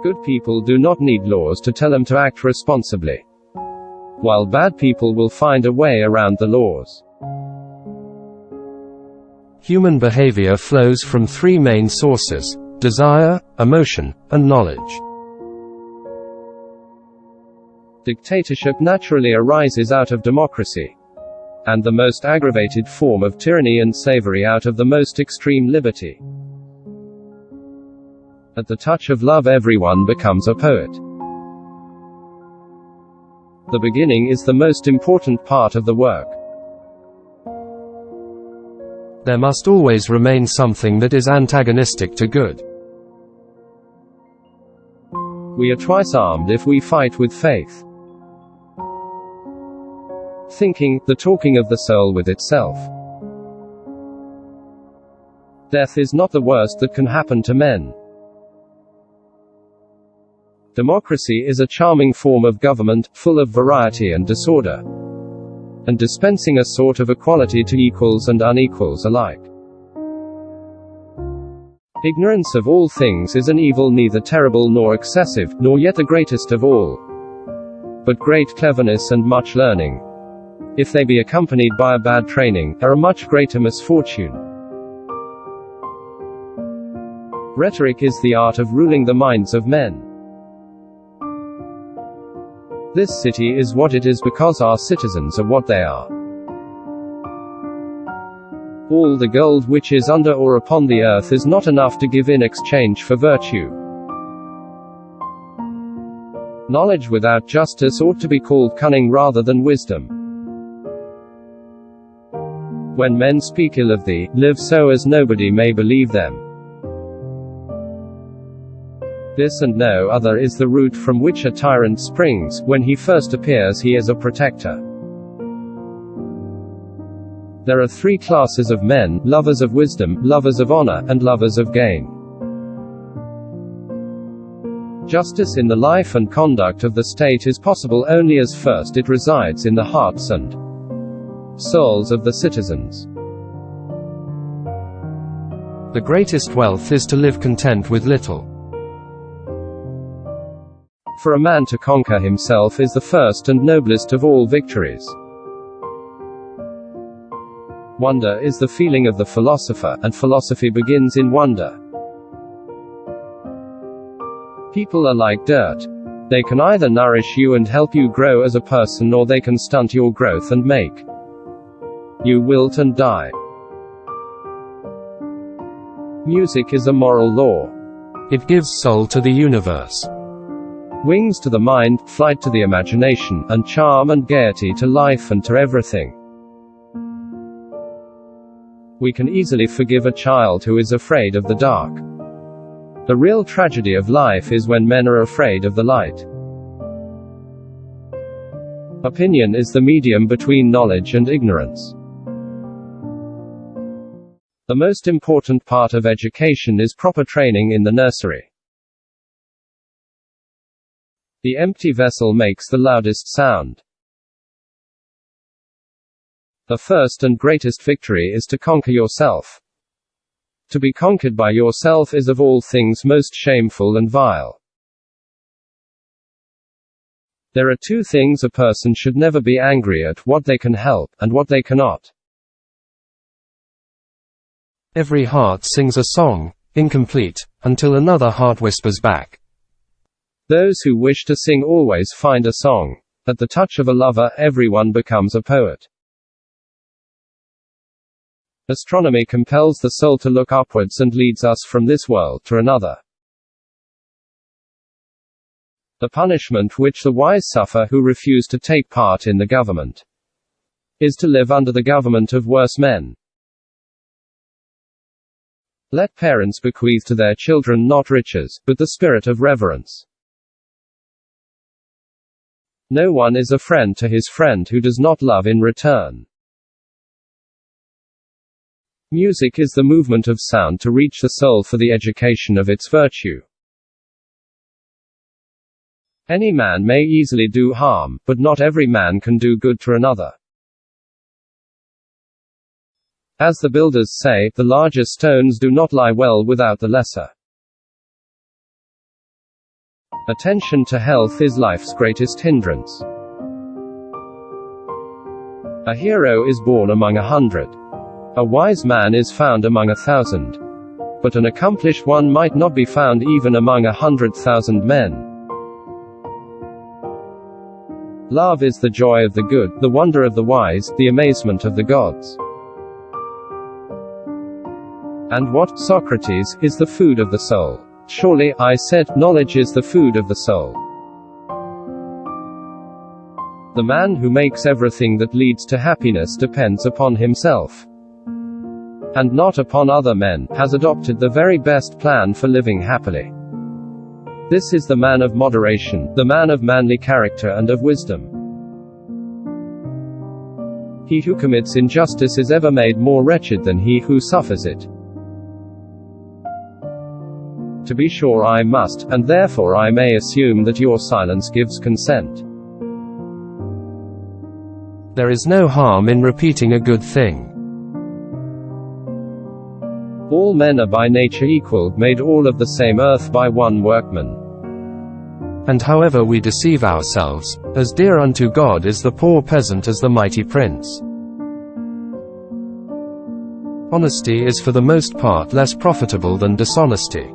Good people do not need laws to tell them to act responsibly, while bad people will find a way around the laws. Human behavior flows from three main sources: desire, emotion, and knowledge. Dictatorship naturally arises out of democracy, and the most aggravated form of tyranny and slavery out of the most extreme liberty. At the touch of love, everyone becomes a poet. The beginning is the most important part of the work. There must always remain something that is antagonistic to good. We are twice armed if we fight with faith. Thinking, the talking of the soul with itself. Death is not the worst that can happen to men. Democracy is a charming form of government, full of variety and disorder, and dispensing a sort of equality to equals and unequals alike. Ignorance of all things is an evil neither terrible nor excessive, nor yet the greatest of all, but great cleverness and much learning, if they be accompanied by a bad training, are a much greater misfortune. Rhetoric is the art of ruling the minds of men. This city is what it is because our citizens are what they are. All the gold which is under or upon the earth is not enough to give in exchange for virtue. Knowledge without justice ought to be called cunning rather than wisdom. When men speak ill of thee, live so as nobody may believe them. This and no other is the root from which a tyrant springs. When he first appears, he is a protector. There are three classes of men: lovers of wisdom, lovers of honor, and lovers of gain. Justice in the life and conduct of the state is possible only as first it resides in the hearts and souls of the citizens. The greatest wealth is to live content with little. For a man to conquer himself is the first and noblest of all victories. Wonder is the feeling of the philosopher, and philosophy begins in wonder. People are like dirt. They can either nourish you and help you grow as a person, or they can stunt your growth and make you wilt and die. Music is a moral law. It gives soul to the universe, wings to the mind, flight to the imagination, and charm and gaiety to life and to everything. We can easily forgive a child who is afraid of the dark. The real tragedy of life is when men are afraid of the light. Opinion is the medium between knowledge and ignorance. The most important part of education is proper training in the nursery. The empty vessel makes the loudest sound. The first and greatest victory is to conquer yourself. To be conquered by yourself is of all things most shameful and vile. There are two things a person should never be angry at: what they can help, and what they cannot. Every heart sings a song, incomplete, until another heart whispers back. Those who wish to sing always find a song. At the touch of a lover, everyone becomes a poet. Astronomy compels the soul to look upwards and leads us from this world to another. The punishment which the wise suffer who refuse to take part in the government is to live under the government of worse men. Let parents bequeath to their children not riches, but the spirit of reverence. No one is a friend to his friend who does not love in return. Music is the movement of sound to reach the soul for the education of its virtue. Any man may easily do harm, but not every man can do good to another. As the builders say, the larger stones do not lie well without the lesser. Attention to health is life's greatest hindrance. A hero is born among 100. A wise man is found among 1,000. But an accomplished one might not be found even among 100,000 men. Love is the joy of the good, the wonder of the wise, the amazement of the gods. And what, Socrates, is the food of the soul? Surely, I said, knowledge is the food of the soul. The man who makes everything that leads to happiness depends upon himself, and not upon other men, has adopted the very best plan for living happily. This is the man of moderation, the man of manly character and of wisdom. He who commits injustice is ever made more wretched than he who suffers it. To be sure I must, and therefore I may assume that your silence gives consent. There is no harm in repeating a good thing. All men are by nature equal, made all of the same earth by one workman. And however we deceive ourselves, as dear unto God is the poor peasant as the mighty prince. Honesty is for the most part less profitable than dishonesty.